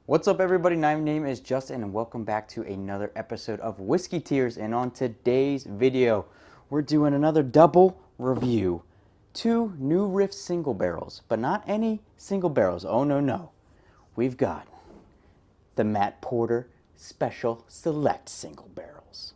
What's up, everybody? My name is Justin and welcome back to another episode of Whiskey Tears. And on today's video, we're doing another double review. Two new Riff single barrels, but not any single barrels. Oh, no. We've got the Matt Porter Special Select single barrels.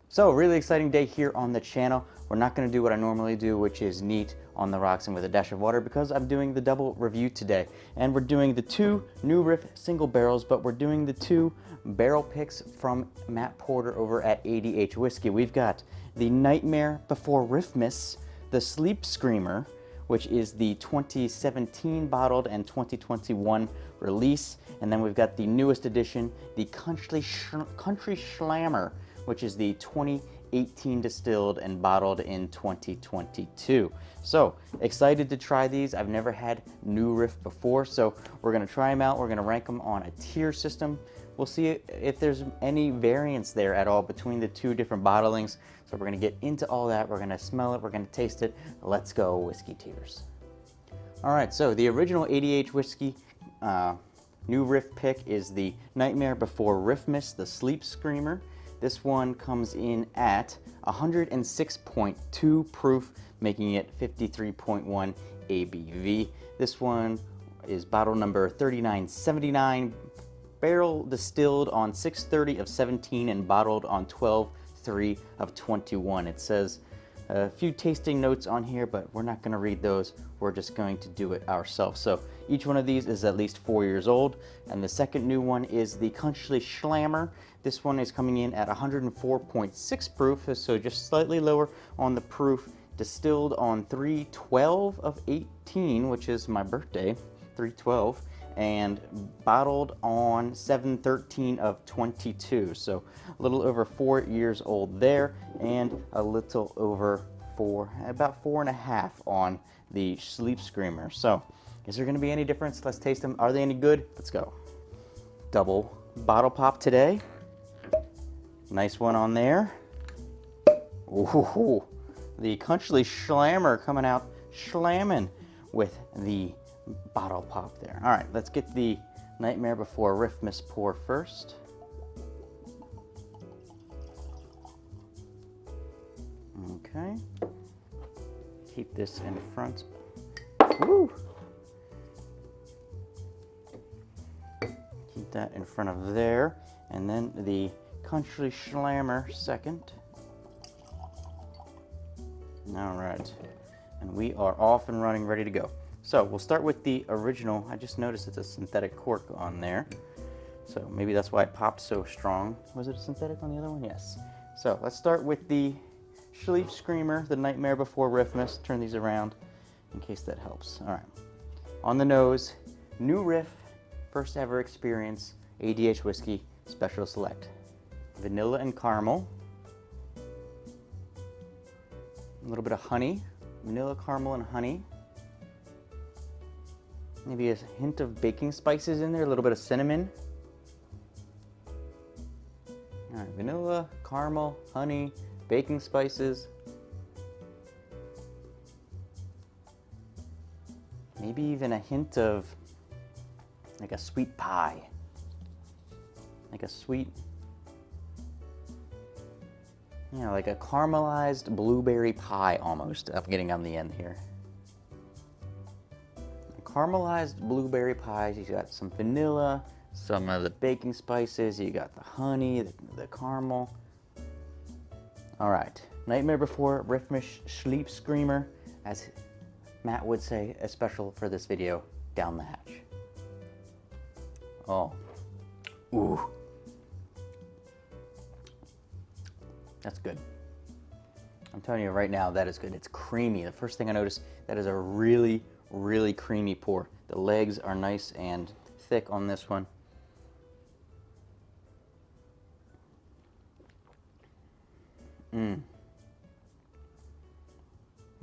So, really exciting day here on the channel. We're not going to do what I normally do, which is neat on the rocks and with a dash of water, because I'm doing the double review today. And we're doing the two new Riff single barrels, but we're doing the two barrel picks from Matt Porter over at ADHD Whiskey. We've got the Nightmare Before Riffmas, the Sleep Screamer, which is the 2017 bottled and 2021 release. And then we've got the newest edition, the Country Schlammer, which is the 2018 distilled and bottled in 2022. So excited to try these. I've never had new Riff before, so we're gonna try them out. We're gonna rank them on a tier system. We'll see if there's any variance there at all between the two different bottlings. So we're gonna get into all that. We're gonna smell it, we're gonna taste it. Let's go, Whiskey Tears. All right, so the original ADHD Whiskey new Riff pick is the Nightmare Before Riffmas, the Sleep Screamer. This one comes in at 106.2 proof, making it 53.1 ABV. This one is bottle number 3979, barrel distilled on 6/30 of 17 and bottled on 12/3 of 21. It says a few tasting notes on here, but we're not going to read those. We're just going to do it ourselves. So each one of these is at least 4 years old. And the second new one is the Country Schlammer. This one is coming in at 104.6 proof, so just slightly lower on the proof. Distilled on 3/12 of 18, which is my birthday, 3/12, and bottled on 7/13 of 22. So a little over 4 years old there, and a little over about 4.5 on the Sleep Screamer. So is there going to be any difference? Let's taste them. Are they any good? Let's go. Double bottle pop today. Nice one on there. Ooh, the Country Schlammer coming out slamming with the bottle pop there. All right, let's get the Nightmare Before Riffmas pour first. Okay. Keep this in front. Woo! Keep that in front of there. And then the Country Schlammer second. All right. And we are off and running, ready to go. So we'll start with the original. I just noticed it's a synthetic cork on there. So maybe that's why it popped so strong. Was it a synthetic on the other one? Yes. So let's start with the Sleep Screamer, the Nightmare Before Riffmas. Turn these around in case that helps. All right. On the nose, new Riff, first ever experience, ADHD Whiskey, Special Select. Vanilla and caramel. A little bit of honey. Vanilla, caramel, and honey. Maybe a hint of baking spices in there, a little bit of cinnamon. All right, vanilla, caramel, honey, baking spices. Maybe even a hint of like a sweet pie. Like a sweet, like a caramelized blueberry pie almost. I'm getting on the end here. Caramelized blueberry pies. You got some vanilla, some of the baking spices. You got the honey, the caramel. All right, Nightmare Before Riffmas Sleep Screamer, as Matt would say, a special for this video, down the hatch. Oh, ooh, that's good. I'm telling you right now, that is good. It's creamy. The first thing I noticed, that is a really creamy pour. The legs are nice and thick on this one.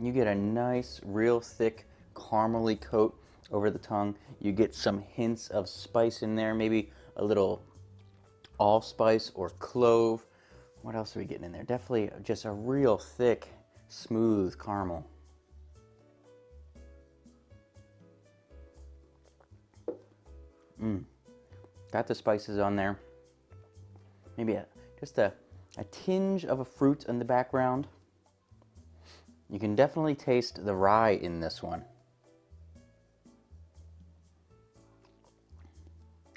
You get a nice, real thick, caramely coat over the tongue. You get some hints of spice in there, maybe a little allspice or clove What else are we getting in there? Definitely just a real thick, smooth caramel. Got the spices on there. Maybe just a tinge of a fruit in the background. You can definitely taste the rye in this one.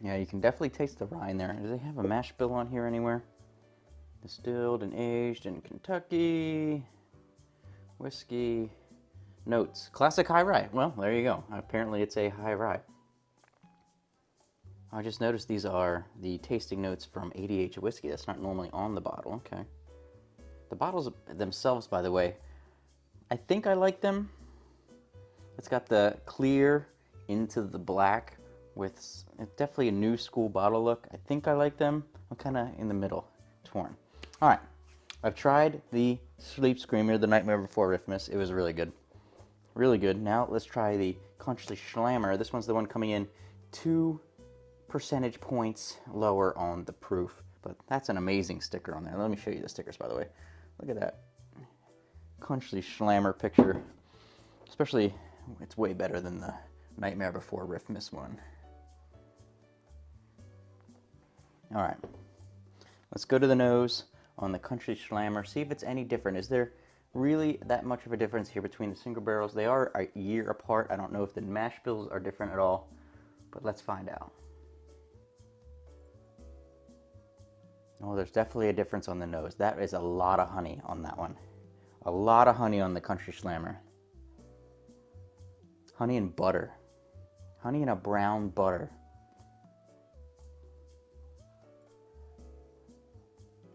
Yeah, you can definitely taste the rye in there. Do they have a mash bill on here anywhere? Distilled and aged in Kentucky. Whiskey. Notes. Classic high rye. Well, there you go. Apparently it's a high rye. I just noticed these are the tasting notes from ADHD whiskey. That's not normally on the bottle. Okay. The bottles themselves, by the way, I think I like them. It's got the clear into the black with it's definitely a new school bottle look. I think I like them. I'm kind of in the middle, torn. All right, I've tried the Sleep Screamer, the Nightmare Before Riffmas. It was really good. Really good. Now let's try the Country Schlammer. This one's the one coming in 2 percentage points lower on the proof, but that's an amazing sticker on there. Let me show you the stickers, by the way. Look at that Country Schlammer picture. Especially, it's way better than the Nightmare Before Riffmas one. All right, let's go to the nose on the Country Schlammer, see if it's any different. Is there really that much of a difference here between the single barrels? They are a year apart. I don't know if the mash bills are different at all, but let's find out. Oh, there's definitely a difference on the nose. That is a lot of honey on that one. A lot of honey on the Country Schlammer. Honey and butter. Honey and a brown butter.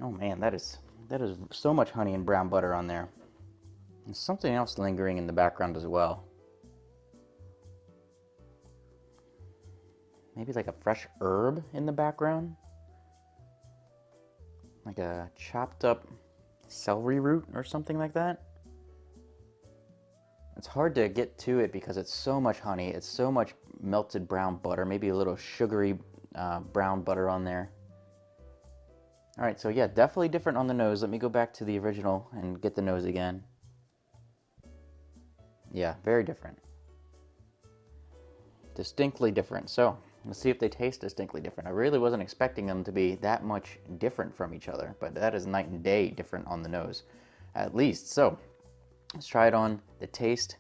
Oh man, that is so much honey and brown butter on there. There's something else lingering in the background as well. Maybe like a fresh herb in the background. Like a chopped up celery root or something like that. It's hard to get to it because it's so much honey. It's so much melted brown butter. Maybe a little sugary brown butter on there. All right, so yeah, definitely different on the nose. Let me go back to the original and get the nose again. Yeah, very different. Distinctly different. So let's see if they taste distinctly different. I really wasn't expecting them to be that much different from each other, but that is night and day different on the nose, at least. So let's try it on the taste.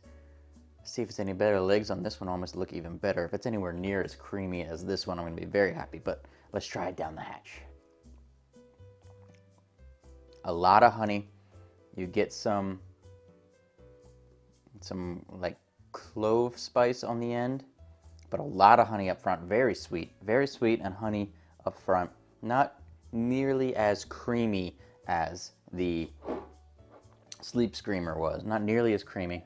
See if it's any better. Legs on this one almost look even better. If it's anywhere near as creamy as this one, I'm going to be very happy, but let's try it down the hatch. A lot of honey. You get some like clove spice on the end, but a lot of honey up front. Very sweet and honey up front. Not nearly as creamy as the Sleep Screamer was. Not nearly as creamy.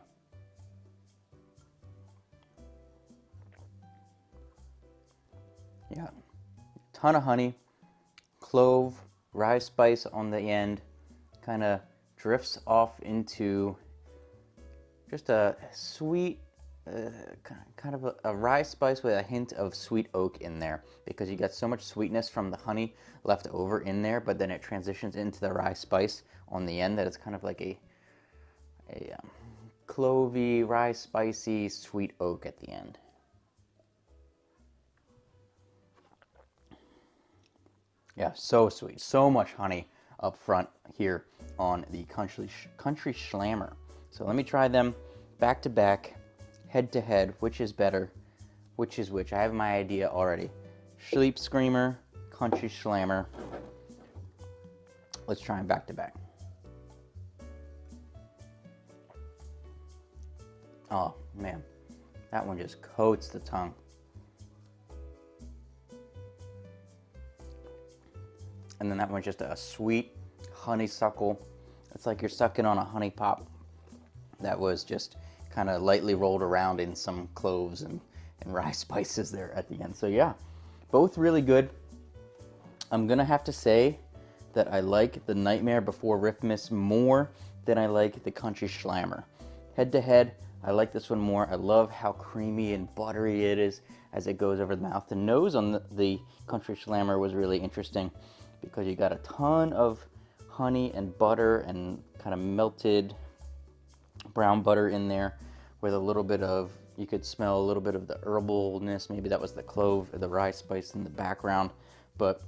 Yeah, ton of honey, clove, rye spice on the end. Kind of drifts off into just a sweet, kind of a rye spice with a hint of sweet oak in there, because you got so much sweetness from the honey left over in there, but then it transitions into the rye spice on the end that it's kind of like a clovey, rye spicy, sweet oak at the end. Yeah, so sweet, so much honey up front here on the Country Schlammer. So let me try them back to back, head to head. Which is better? Which is which? I have my idea already. Sleep Screamer, Country Schlammer. Let's try them back to back. Oh man, that one just coats the tongue. And then that one's just a sweet honeysuckle. It's like you're sucking on a honey pop that was just kind of lightly rolled around in some cloves and rye spices there at the end. So yeah, both really good. I'm gonna have to say that I like the Nightmare Before Riffmas more than I like the Country Schlammer. Head to head, I like this one more. I love how creamy and buttery it is as it goes over the mouth. The nose on the Country Schlammer was really interesting, because you got a ton of honey and butter and kind of melted brown butter in there with a little bit of, you could smell a little bit of the herbalness. Maybe that was the clove or the rye spice in the background. But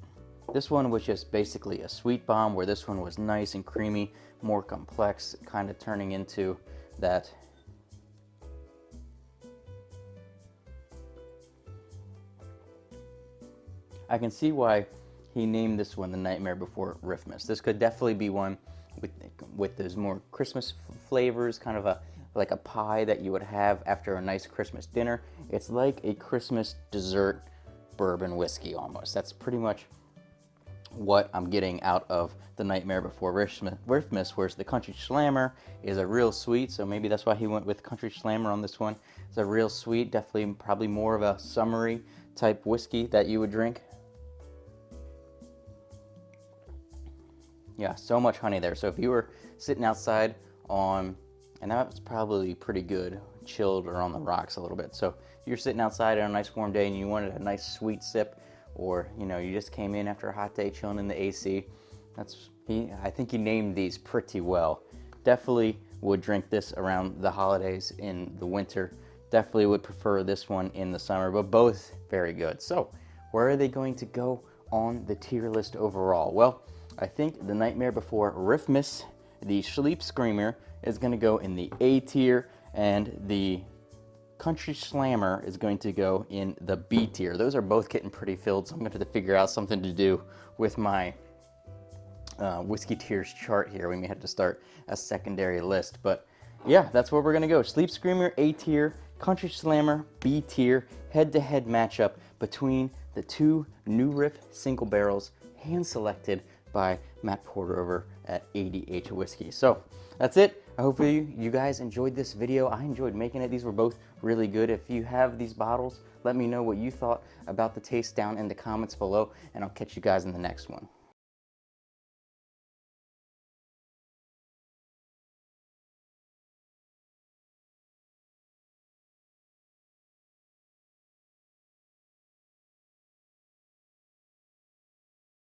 this one was just basically a sweet bomb, where this one was nice and creamy, more complex, kind of turning into that I can see why he named this one the Nightmare Before Riffmas. This could definitely be one with those more Christmas flavors, kind of like a pie that you would have after a nice Christmas dinner. It's like a Christmas dessert bourbon whiskey almost. That's pretty much what I'm getting out of the Nightmare Before Riffmas, whereas the Country Schlammer is a real sweet, so maybe that's why he went with Country Schlammer on this one. It's a real sweet, definitely probably more of a summery type whiskey that you would drink. Yeah, so much honey there. So if you were sitting outside on, and that was probably pretty good, chilled or on the rocks a little bit. So if you're sitting outside on a nice warm day and you wanted a nice sweet sip, or you know, you just came in after a hot day chilling in the AC, I think he named these pretty well. Definitely would drink this around the holidays in the winter. Definitely would prefer this one in the summer, but both very good. So where are they going to go on the tier list overall? Well, I think the Nightmare Before Riffmas, the Sleep Screamer, is going to go in the A tier, and the Country Schlammer is going to go in the B tier. Those are both getting pretty filled, so I'm going to have to figure out something to do with my whiskey tiers chart here. We may have to start a secondary list, but yeah, that's where we're going to go. Sleep Screamer, A tier, Country Schlammer, B tier, head-to-head matchup between the two New Riff single barrels, hand-selected by Matt Porter over at ADHD Whiskey. So that's it. Hopefully you guys enjoyed this video. I enjoyed making it. These were both really good. If you have these bottles, let me know what you thought about the taste down in the comments below, and I'll catch you guys in the next one.